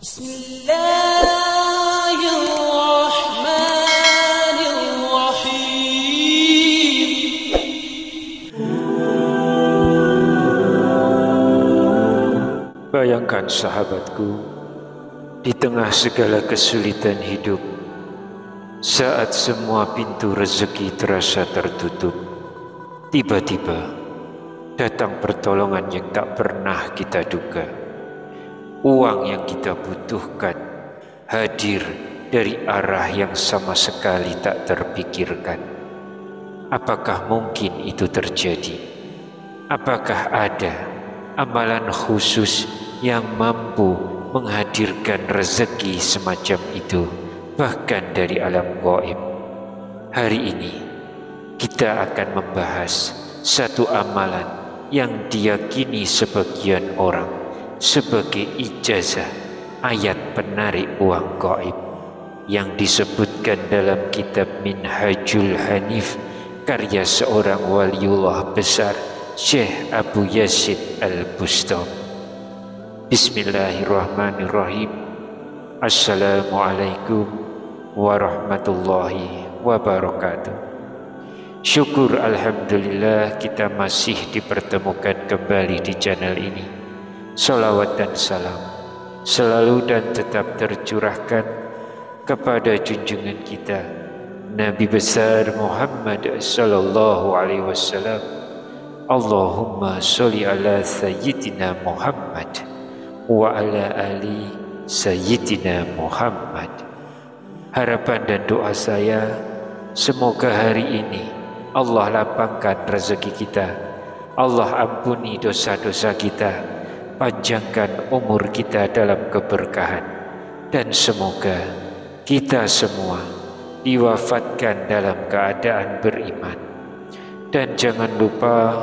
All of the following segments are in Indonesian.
Bismillahirrahmanirrahim. Bayangkan sahabatku, di tengah segala kesulitan hidup, saat semua pintu rezeki terasa tertutup, tiba-tiba datang pertolongan yang tak pernah kita duga. Uang yang kita butuhkan hadir dari arah yang sama sekali tak terpikirkan. Apakah mungkin itu terjadi? Apakah ada amalan khusus yang mampu menghadirkan rezeki semacam itu, bahkan dari alam gaib? Hari ini kita akan membahas satu amalan yang diyakini sebagian orang sebagai ijazah ayat penarik uang gaib yang disebutkan dalam kitab Minhajul Hanif karya seorang waliullah besar, Syekh Abu Yazid Al-Bustami. Bismillahirrahmanirrahim. Assalamualaikum warahmatullahi wabarakatuh. Syukur alhamdulillah kita masih dipertemukan kembali di channel ini. Salawat dan salam selalu dan tetap tercurahkan kepada junjungan kita Nabi besar Muhammad sallallahu alaihi wasallam. Allahumma sholli ala sayyidina Muhammad wa ala ali sayyidina Muhammad. Harapan dan doa saya, semoga hari ini Allah lapangkan rezeki kita, Allah ampuni dosa-dosa kita, panjangkan umur kita dalam keberkahan, dan semoga kita semua diwafatkan dalam keadaan beriman. Dan jangan lupa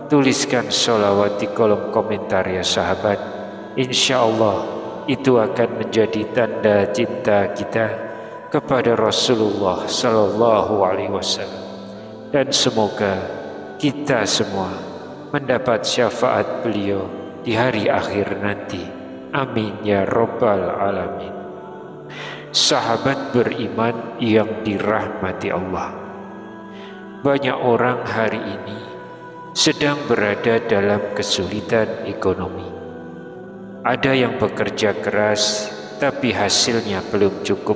tuliskan sholawat di kolom komentar ya sahabat. Insya Allah itu akan menjadi tanda cinta kita kepada Rasulullah Sallallahu Alaihi Wasallam. Dan semoga kita semua mendapat syafaat beliau di hari akhir nanti. Amin ya Rabbal Alamin. Sahabat beriman yang dirahmati Allah, banyak orang hari ini sedang berada dalam kesulitan ekonomi. Ada yang bekerja keras tapi hasilnya belum cukup.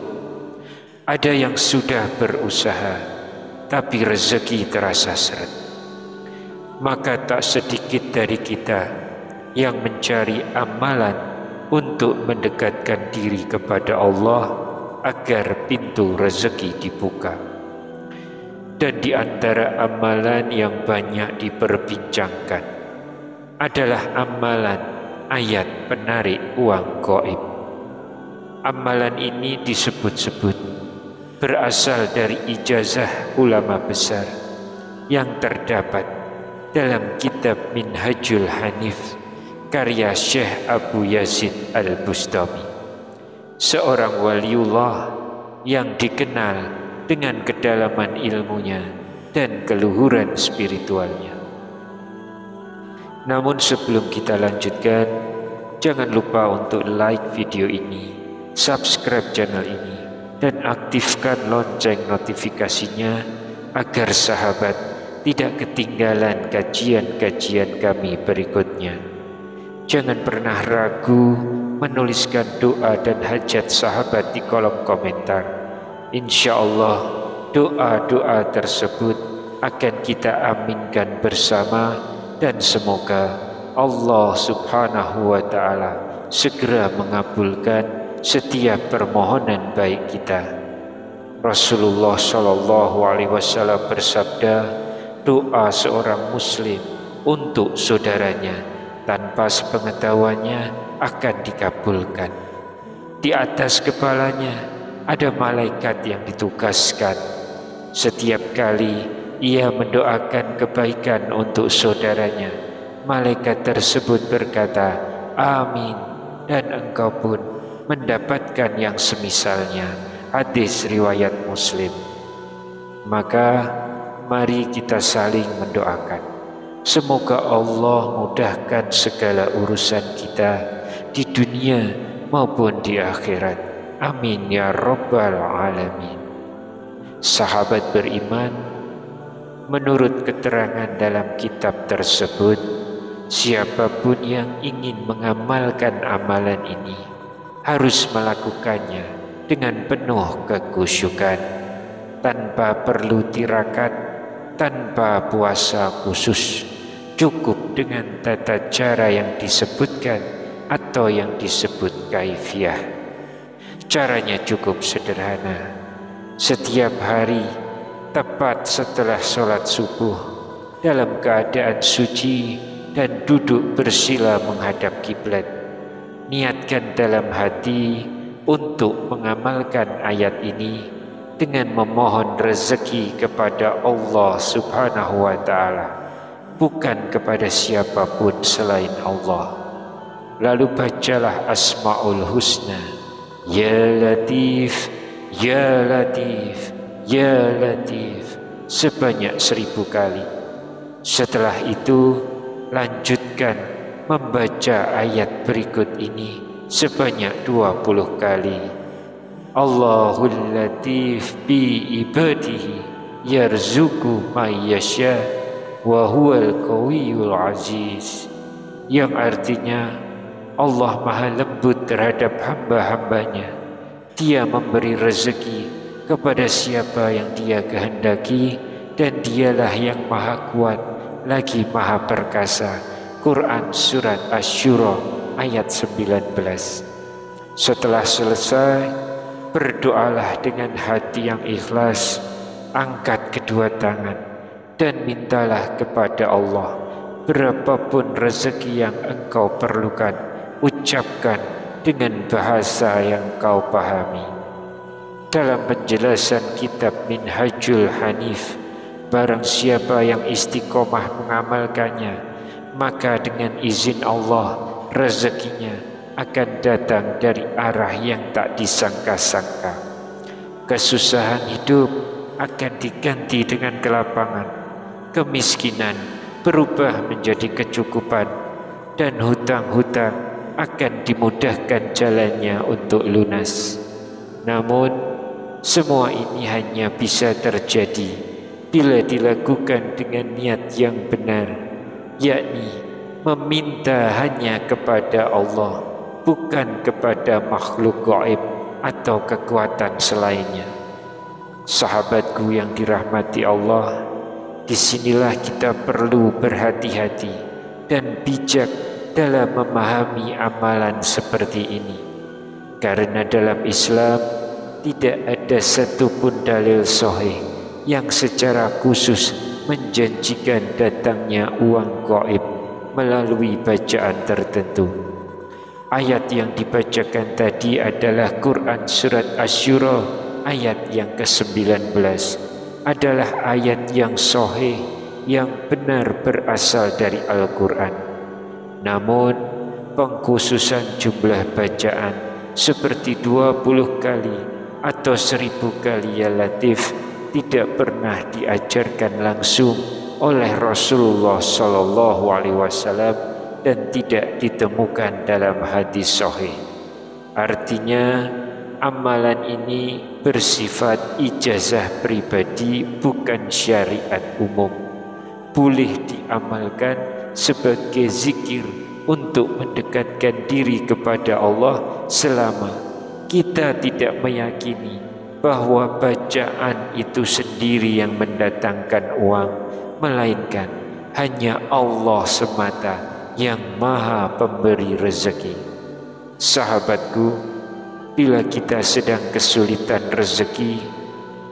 Ada yang sudah berusaha tapi rezeki terasa seret. Maka tak sedikit dari kita yang mencari amalan untuk mendekatkan diri kepada Allah agar pintu rezeki dibuka. Dan di antara amalan yang banyak diperbincangkan adalah amalan ayat penarik uang gaib. Amalan ini disebut-sebut berasal dari ijazah ulama besar yang terdapat dalam kitab Minhajul Hanif karya Syekh Abu Yazid Al-Bustami, seorang waliullah yang dikenal dengan kedalaman ilmunya dan keluhuran spiritualnya. Namun sebelum kita lanjutkan, jangan lupa untuk like video ini, subscribe channel ini, dan aktifkan lonceng notifikasinya agar sahabat tidak ketinggalan kajian-kajian kami berikutnya. Jangan pernah ragu menuliskan doa dan hajat sahabat di kolom komentar. Insya Allah doa-doa tersebut akan kita aminkan bersama, dan semoga Allah subhanahu wa ta'ala segera mengabulkan setiap permohonan baik kita. Rasulullah sallallahu alaihi wasallam bersabda, doa seorang muslim untuk saudaranya tanpa sepengetahuannya akan dikabulkan. Di atas kepalanya ada malaikat yang ditugaskan. Setiap kali ia mendoakan kebaikan untuk saudaranya, malaikat tersebut berkata, amin, dan engkau pun mendapatkan yang semisalnya. Hadis riwayat Muslim. Maka mari kita saling mendoakan, semoga Allah mudahkan segala urusan kita di dunia maupun di akhirat. Amin ya rabbal alamin. Sahabat beriman, menurut keterangan dalam kitab tersebut, siapapun yang ingin mengamalkan amalan ini harus melakukannya dengan penuh kekhusyukan, tanpa perlu tirakat, tanpa puasa khusus, cukup dengan tata cara yang disebutkan atau yang disebut kaifiyah. Caranya cukup sederhana. Setiap hari, tepat setelah sholat subuh, dalam keadaan suci dan duduk bersila menghadap kiblat, niatkan dalam hati untuk mengamalkan ayat ini dengan memohon rezeki kepada Allah Subhanahu wa Ta'ala, bukan kepada siapapun selain Allah. Lalu bacalah Asmaul Husna, Ya Latif, Ya Latif, Ya Latif, sebanyak 1000 kali. Setelah itu, lanjutkan membaca ayat berikut ini sebanyak 20 kali. Allahul Latif bi ibadihi yarzuqu may yasha wa huwal qawiyul aziz, yang artinya Allah maha lembut terhadap hamba-hambanya. Dia memberi rezeki kepada siapa yang Dia kehendaki, dan Dialah yang maha kuat lagi maha perkasa. Quran Surat Asy-Syura ayat 19. Setelah selesai, berdoalah dengan hati yang ikhlas, angkat kedua tangan dan mintalah kepada Allah berapapun rezeki yang engkau perlukan. Ucapkan dengan bahasa yang kau pahami. Dalam penjelasan kitab Minhajul Hanif, barang siapa yang istiqomah mengamalkannya, maka dengan izin Allah rezekinya akan datang dari arah yang tak disangka-sangka. Kesusahan hidup akan diganti dengan kelapangan, kemiskinan berubah menjadi kecukupan, dan hutang-hutang akan dimudahkan jalannya untuk lunas. Namun, semua ini hanya bisa terjadi bila dilakukan dengan niat yang benar, yakni meminta hanya kepada Allah, bukan kepada makhluk gaib atau kekuatan selainnya. Sahabatku yang dirahmati Allah, disinilah kita perlu berhati-hati dan bijak dalam memahami amalan seperti ini, karena dalam Islam tidak ada satupun dalil sahih yang secara khusus menjanjikan datangnya uang gaib melalui bacaan tertentu. Ayat yang dibacakan tadi adalah Quran Surat Asy-Syura ayat yang ke-19, adalah ayat yang sahih, yang benar berasal dari Al-Quran. Namun, pengkhususan jumlah bacaan seperti 20 kali atau 1000 kali Ya Latif tidak pernah diajarkan langsung oleh Rasulullah SAW dan tidak ditemukan dalam hadis sahih. Artinya, amalan ini bersifat ijazah pribadi, bukan syariat umum. Boleh diamalkan sebagai zikir untuk mendekatkan diri kepada Allah selama kita tidak meyakini bahwa bacaan itu sendiri yang mendatangkan uang, melainkan hanya Allah semata yang maha pemberi rezeki. Sahabatku, bila kita sedang kesulitan rezeki,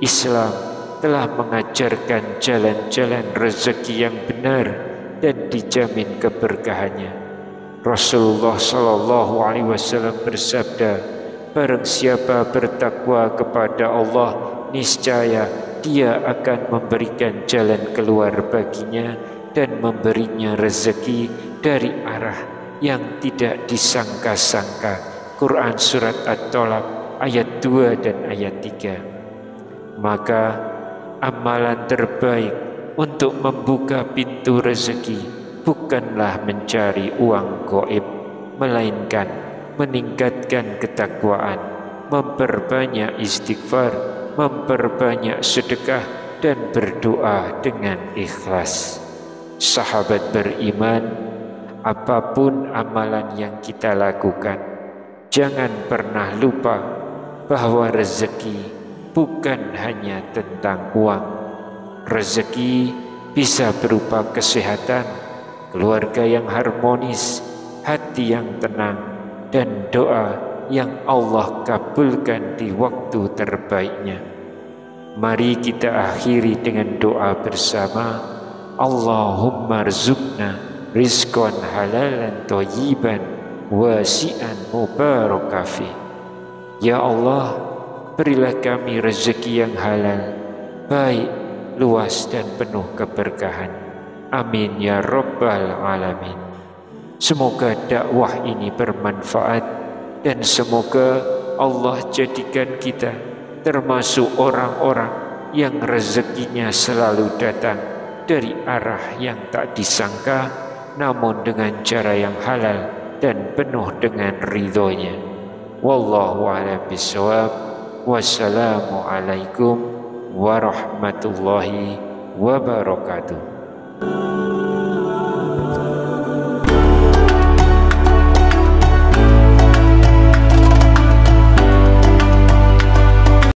Islam telah mengajarkan jalan-jalan rezeki yang benar dan dijamin keberkahannya. Rasulullah SAW bersabda, barang siapa bertakwa kepada Allah, niscaya Dia akan memberikan jalan keluar baginya dan memberinya rezeki dari arah yang tidak disangka-sangka. Quran Surat At-Tolak ayat 2 dan ayat 3. Maka amalan terbaik untuk membuka pintu rezeki bukanlah mencari uang gaib, melainkan meningkatkan ketakwaan, memperbanyak istighfar, memperbanyak sedekah, dan berdoa dengan ikhlas. Sahabat beriman, apapun amalan yang kita lakukan, jangan pernah lupa bahwa rezeki bukan hanya tentang uang. Rezeki bisa berupa kesehatan, keluarga yang harmonis, hati yang tenang, dan doa yang Allah kabulkan di waktu terbaiknya. Mari kita akhiri dengan doa bersama. Allahumma rzuqna rizqan halalan thayyiban wasi'an mubaraka fi. Ya Allah, berilah kami rezeki yang halal, baik, luas dan penuh keberkahan. Amin ya rabbal alamin. Semoga dakwah ini bermanfaat dan semoga Allah jadikan kita termasuk orang-orang yang rezekinya selalu datang dari arah yang tak disangka, namun dengan cara yang halal dan penuh dengan ridhonya. Wallahu a'lam bishawab. Wassalamualaikum warahmatullahi wabarakatuh.